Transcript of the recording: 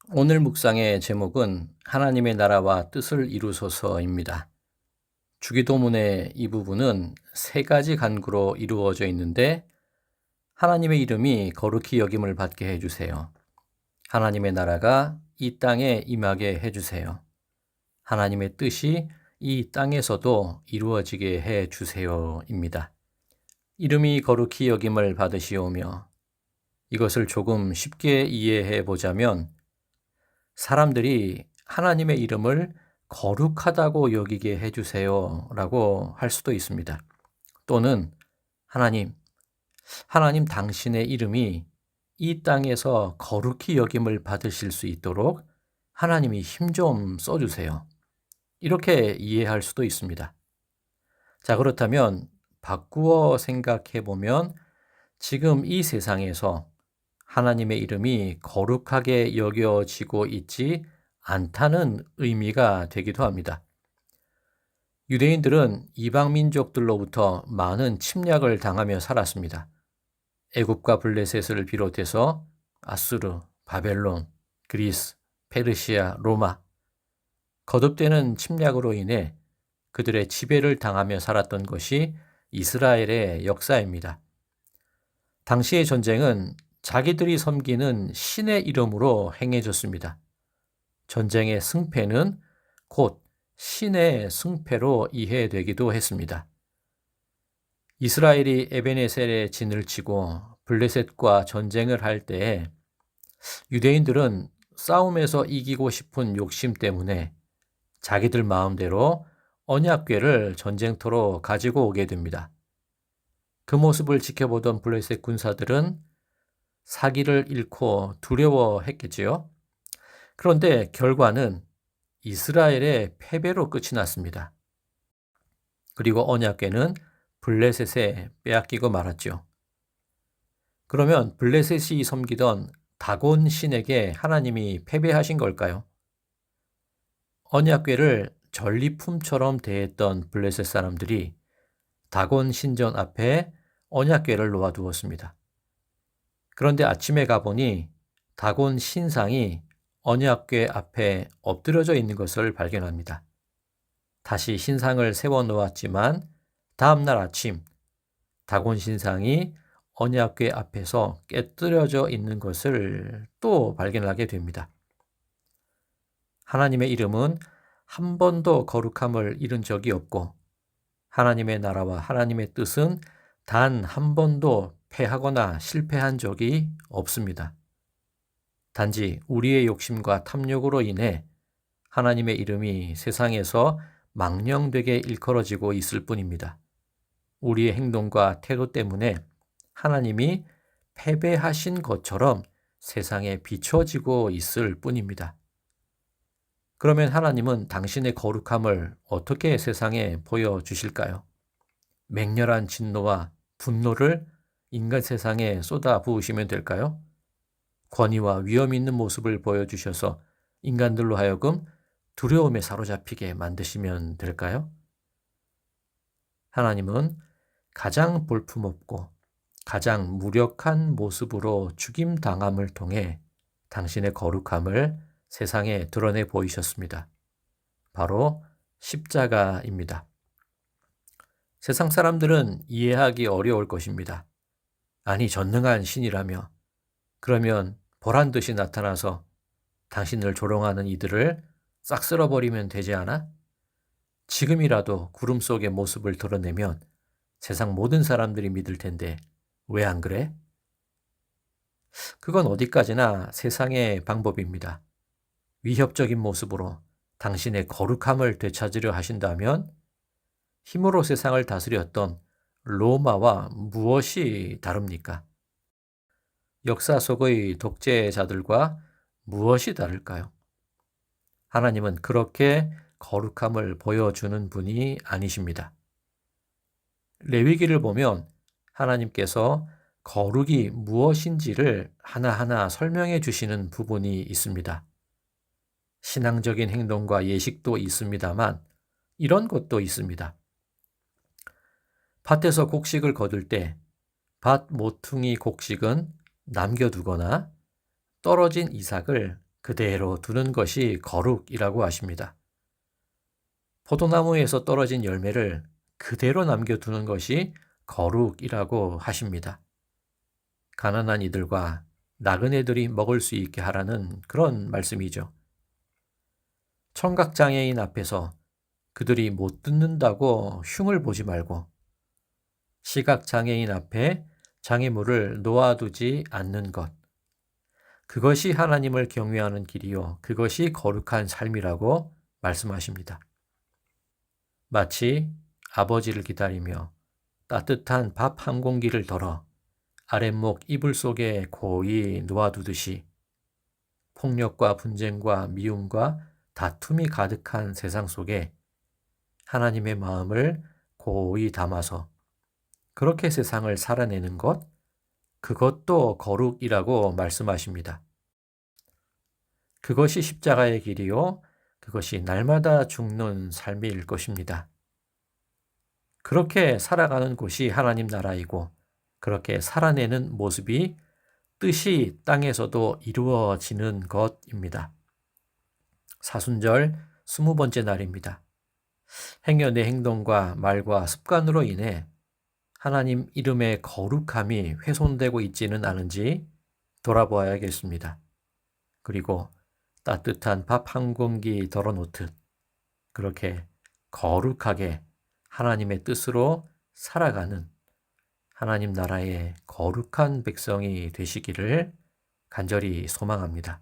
오늘 묵상의 제목은 하나님의 나라와 뜻을 이루소서입니다. 주기도문의 이 부분은 세 가지 간구로 이루어져 있는데 하나님의 이름이 거룩히 여김을 받게 해주세요. 하나님의 나라가 이 땅에 임하게 해주세요. 하나님의 뜻이 이 땅에서도 이루어지게 해주세요입니다. 이름이 거룩히 여김을 받으시오며 이것을 조금 쉽게 이해해 보자면 사람들이 하나님의 이름을 거룩하다고 여기게 해주세요 라고 할 수도 있습니다. 또는 하나님 당신의 이름이 이 땅에서 거룩히 여김을 받으실 수 있도록 하나님이 힘 좀 써주세요. 이렇게 이해할 수도 있습니다. 자, 그렇다면 바꾸어 생각해 보면 지금 이 세상에서 하나님의 이름이 거룩하게 여겨지고 있지 않다는 의미가 되기도 합니다. 유대인들은 이방 민족들로부터 많은 침략을 당하며 살았습니다. 애굽과 블레셋을 비롯해서 아수르, 바벨론, 그리스, 페르시아, 로마, 거듭되는 침략으로 인해 그들의 지배를 당하며 살았던 것이 이스라엘의 역사입니다. 당시의 전쟁은 자기들이 섬기는 신의 이름으로 행해졌습니다. 전쟁의 승패는 곧 신의 승패로 이해되기도 했습니다. 이스라엘이 에베네셀에 진을 치고 블레셋과 전쟁을 할 때에 유대인들은 싸움에서 이기고 싶은 욕심 때문에 자기들 마음대로 언약궤를 전쟁터로 가지고 오게 됩니다. 그 모습을 지켜보던 블레셋 군사들은 사기를 잃고 두려워했겠지요. 그런데 결과는 이스라엘의 패배로 끝이 났습니다. 그리고 언약궤는 블레셋에 빼앗기고 말았죠. 그러면 블레셋이 섬기던 다곤 신에게 하나님이 패배하신 걸까요? 언약궤를 전리품처럼 대했던 블레셋 사람들이 다곤 신전 앞에 언약궤를 놓아두었습니다. 그런데 아침에 가보니 다곤 신상이 언약궤 앞에 엎드려져 있는 것을 발견합니다. 다시 신상을 세워놓았지만 다음날 아침 다곤 신상이 언약궤 앞에서 깨뜨려져 있는 것을 또 발견하게 됩니다. 하나님의 이름은 한 번도 거룩함을 잃은 적이 없고 하나님의 나라와 하나님의 뜻은 단 한 번도 패하거나 실패한 적이 없습니다. 단지 우리의 욕심과 탐욕으로 인해 하나님의 이름이 세상에서 망령되게 일컬어지고 있을 뿐입니다. 우리의 행동과 태도 때문에 하나님이 패배하신 것처럼 세상에 비춰지고 있을 뿐입니다. 그러면 하나님은 당신의 거룩함을 어떻게 세상에 보여주실까요? 맹렬한 진노와 분노를 인간 세상에 쏟아 부으시면 될까요? 권위와 위험 있는 모습을 보여주셔서 인간들로 하여금 두려움에 사로잡히게 만드시면 될까요? 하나님은 가장 볼품없고 가장 무력한 모습으로 죽임당함을 통해 당신의 거룩함을 세상에 드러내 보이셨습니다. 바로 십자가입니다. 세상 사람들은 이해하기 어려울 것입니다. 아니, 전능한 신이라며 그러면 보란 듯이 나타나서 당신을 조롱하는 이들을 싹 쓸어버리면 되지 않아? 지금이라도 구름 속의 모습을 드러내면 세상 모든 사람들이 믿을 텐데 왜 안 그래? 그건 어디까지나 세상의 방법입니다. 위협적인 모습으로 당신의 거룩함을 되찾으려 하신다면 힘으로 세상을 다스렸던 로마와 무엇이 다릅니까? 역사 속의 독재자들과 무엇이 다를까요? 하나님은 그렇게 거룩함을 보여주는 분이 아니십니다. 레위기를 보면 하나님께서 거룩이 무엇인지를 하나하나 설명해 주시는 부분이 있습니다. 신앙적인 행동과 예식도 있습니다만 이런 것도 있습니다. 밭에서 곡식을 거둘 때 밭 모퉁이 곡식은 남겨두거나 떨어진 이삭을 그대로 두는 것이 거룩이라고 하십니다. 포도나무에서 떨어진 열매를 그대로 남겨두는 것이 거룩이라고 하십니다. 가난한 이들과 나그네들이 먹을 수 있게 하라는 그런 말씀이죠. 청각장애인 앞에서 그들이 못 듣는다고 흉을 보지 말고 시각장애인 앞에 장애물을 놓아두지 않는 것. 그것이 하나님을 경외하는 길이요. 그것이 거룩한 삶이라고 말씀하십니다. 마치 아버지를 기다리며 따뜻한 밥 한 공기를 덜어 아랫목 이불 속에 고이 놓아두듯이 폭력과 분쟁과 미움과 다툼이 가득한 세상 속에 하나님의 마음을 고이 담아서 그렇게 세상을 살아내는 것, 그것도 거룩이라고 말씀하십니다. 그것이 십자가의 길이요, 그것이 날마다 죽는 삶일 것입니다. 그렇게 살아가는 곳이 하나님 나라이고 그렇게 살아내는 모습이 뜻이 땅에서도 이루어지는 것입니다. 사순절 20번째 날입니다. 행여 내 행동과 말과 습관으로 인해 하나님 이름의 거룩함이 훼손되고 있지는 않은지 돌아보아야겠습니다. 그리고 따뜻한 밥 한 공기 덜어놓듯 그렇게 거룩하게 하나님의 뜻으로 살아가는 하나님 나라의 거룩한 백성이 되시기를 간절히 소망합니다.